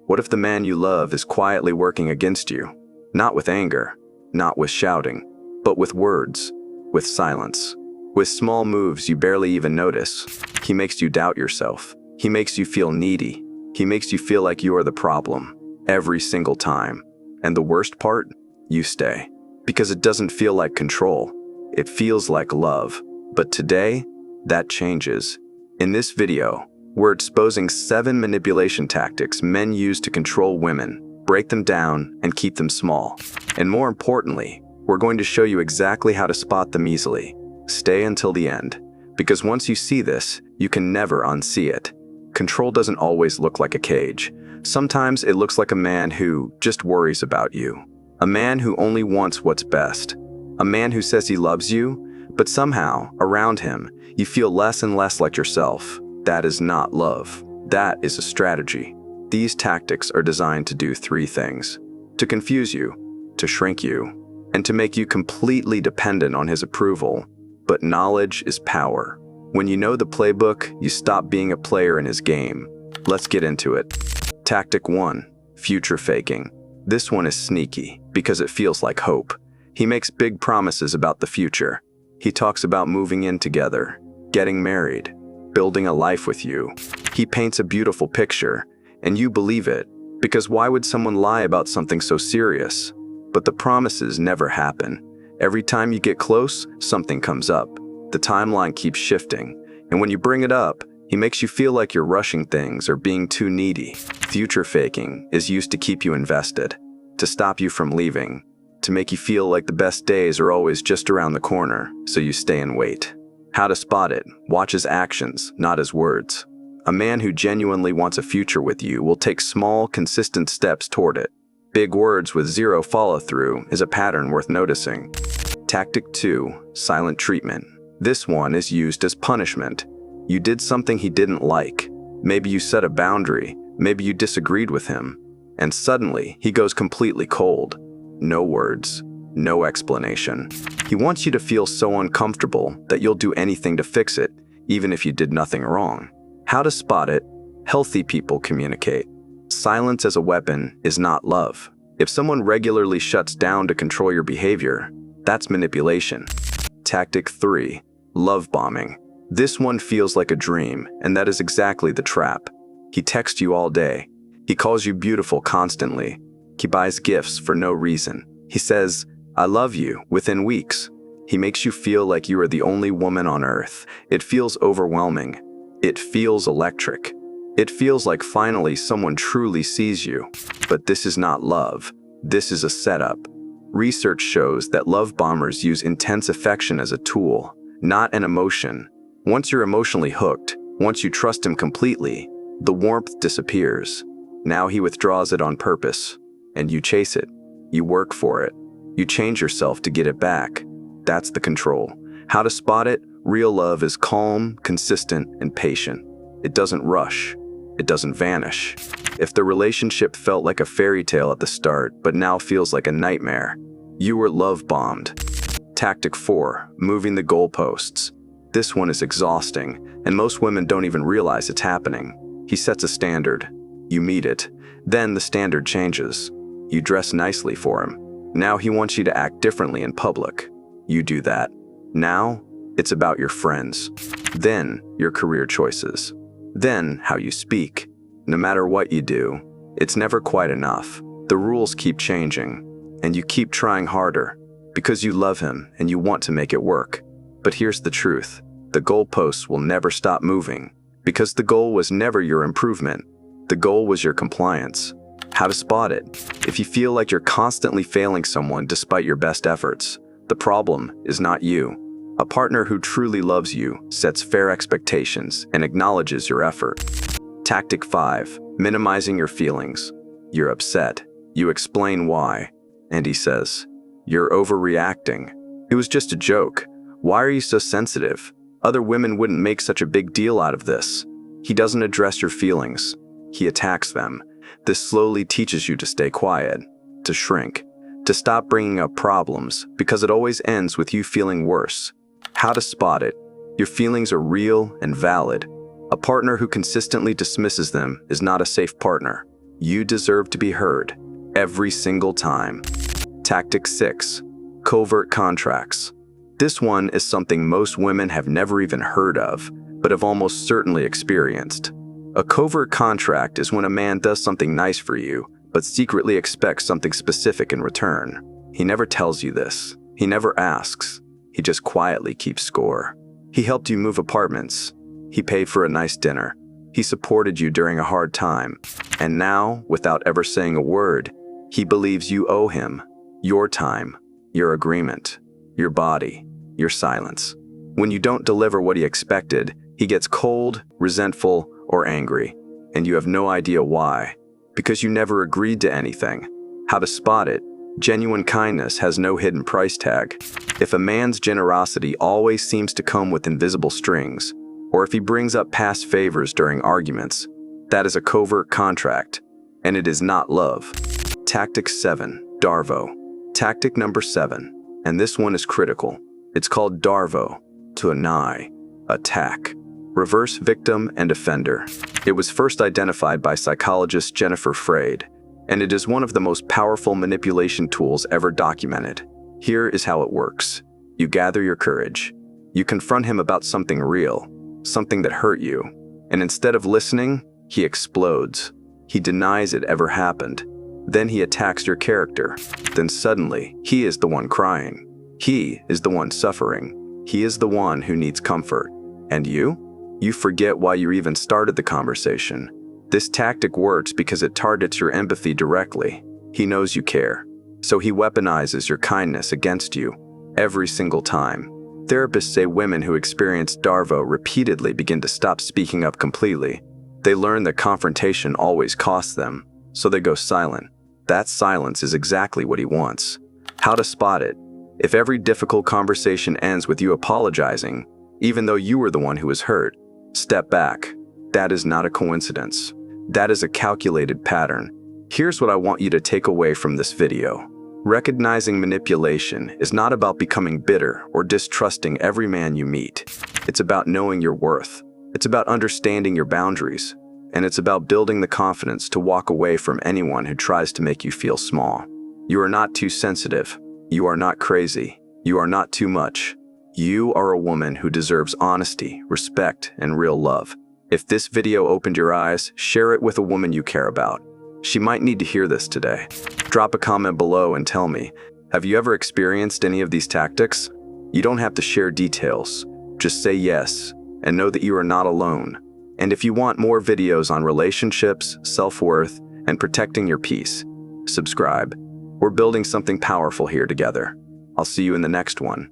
What if the man you love is quietly working against you? Not with anger, not with shouting, but with words, with silence, with small moves you barely even notice. He makes you doubt yourself. He makes you feel needy. He makes you feel like you are the problem, every single time. And the worst part? You stay. Because it doesn't feel like control. It feels like love. But today, that changes. In this video, we're exposing 7 manipulation tactics men use to control women, break them down, and keep them small. And more importantly, we're going to show you exactly how to spot them easily. Stay until the end, because once you see this, you can never unsee it. Control doesn't always look like a cage. Sometimes it looks like a man who just worries about you. A man who only wants what's best. A man who says he loves you, but somehow, around him, you feel less and less like yourself. That is not love. That is a strategy. These tactics are designed to do 3 things: to confuse you, to shrink you, and to make you completely dependent on his approval. But knowledge is power. When you know the playbook, you stop being a player in his game. Let's get into it. Tactic 1, future faking. This one is sneaky because it feels like hope. He makes big promises about the future. He talks about moving in together, getting married, building a life with you. He paints a beautiful picture, and you believe it, because why would someone lie about something so serious? But the promises never happen. Every time you get close, something comes up. The timeline keeps shifting, and when you bring it up, he makes you feel like you're rushing things or being too needy. Future faking is used to keep you invested, to stop you from leaving, to make you feel like the best days are always just around the corner, so you stay and wait. How to spot it: watch his actions, not his words. A man who genuinely wants a future with you will take small, consistent steps toward it. Big words with zero follow-through is a pattern worth noticing. Tactic 2, silent treatment. This one is used as punishment. You did something he didn't like. Maybe you set a boundary, maybe you disagreed with him, and suddenly he goes completely cold. No words, no explanation. He wants you to feel so uncomfortable that you'll do anything to fix it, even if you did nothing wrong. How to spot it: healthy people communicate. Silence as a weapon is not love. If someone regularly shuts down to control your behavior, that's manipulation. Tactic 3, love bombing. This one feels like a dream, and that is exactly the trap. He texts you all day. He calls you beautiful constantly. He buys gifts for no reason. He says, "I love you," within weeks. He makes you feel like you are the only woman on earth. It feels overwhelming. It feels electric. It feels like finally someone truly sees you. But this is not love. This is a setup. Research shows that love bombers use intense affection as a tool, not an emotion. Once you're emotionally hooked, once you trust him completely, the warmth disappears. Now he withdraws it on purpose, and you chase it. You work for it. You change yourself to get it back. That's the control. How to spot it: real love is calm, consistent, and patient. It doesn't rush. It doesn't vanish. If the relationship felt like a fairy tale at the start, but now feels like a nightmare, you were love bombed. Tactic 4, moving the goalposts. This one is exhausting, and most women don't even realize it's happening. He sets a standard. You meet it. Then the standard changes. You dress nicely for him. Now he wants you to act differently in public. You do that. Now, it's about your friends. Then, your career choices. Then, how you speak. No matter what you do, it's never quite enough. The rules keep changing, and you keep trying harder, because you love him and you want to make it work. But here's the truth: the goalposts will never stop moving, because the goal was never your improvement. The goal was your compliance. How to spot it: if you feel like you're constantly failing someone despite your best efforts, the problem is not you. A partner who truly loves you sets fair expectations and acknowledges your effort. Tactic 5, minimizing your feelings. You're upset. You explain why, and he says, "You're overreacting. It was just a joke. Why are you so sensitive? Other women wouldn't make such a big deal out of this." He doesn't address your feelings. He attacks them. This slowly teaches you to stay quiet, to shrink, to stop bringing up problems, because it always ends with you feeling worse. How to spot it: your feelings are real and valid. A partner who consistently dismisses them is not a safe partner. You deserve to be heard, every single time. Tactic 6. Covert contracts. This one is something most women have never even heard of, but have almost certainly experienced. A covert contract is when a man does something nice for you, but secretly expects something specific in return. He never tells you this. He never asks. He just quietly keeps score. He helped you move apartments. He paid for a nice dinner. He supported you during a hard time. And now, without ever saying a word, he believes you owe him your time, your agreement, your body, your silence. When you don't deliver what he expected, he gets cold, resentful, or angry, and you have no idea why, because you never agreed to anything. How to spot it? Genuine kindness has no hidden price tag. If a man's generosity always seems to come with invisible strings, or if he brings up past favors during arguments, that is a covert contract, and it is not love. Tactic 7. Darvo. Tactic number 7, and this one is critical. It's called Darvo, to annoy, attack, reverse victim and offender. It was first identified by psychologist Jennifer Freyd, and it is one of the most powerful manipulation tools ever documented. Here is how it works. You gather your courage. You confront him about something real, something that hurt you, and instead of listening, he explodes. He denies it ever happened. Then he attacks your character. Then suddenly, he is the one crying. He is the one suffering. He is the one who needs comfort. And you? You forget why you even started the conversation. This tactic works because it targets your empathy directly. He knows you care, so he weaponizes your kindness against you every single time. Therapists say women who experience Darvo repeatedly begin to stop speaking up completely. They learn that confrontation always costs them, so they go silent. That silence is exactly what he wants. How to spot it? If every difficult conversation ends with you apologizing, even though you were the one who was hurt, step back. That is not a coincidence. That is a calculated pattern. Here's what I want you to take away from this video. Recognizing manipulation is not about becoming bitter or distrusting every man you meet. It's about knowing your worth. It's about understanding your boundaries. And it's about building the confidence to walk away from anyone who tries to make you feel small. You are not too sensitive. You are not crazy. You are not too much. You are a woman who deserves honesty, respect, and real love. If this video opened your eyes, share it with a woman you care about. She might need to hear this today. Drop a comment below and tell me, have you ever experienced any of these tactics? You don't have to share details. Just say yes, and know that you are not alone. And if you want more videos on relationships, self-worth, and protecting your peace, subscribe. We're building something powerful here together. I'll see you in the next one.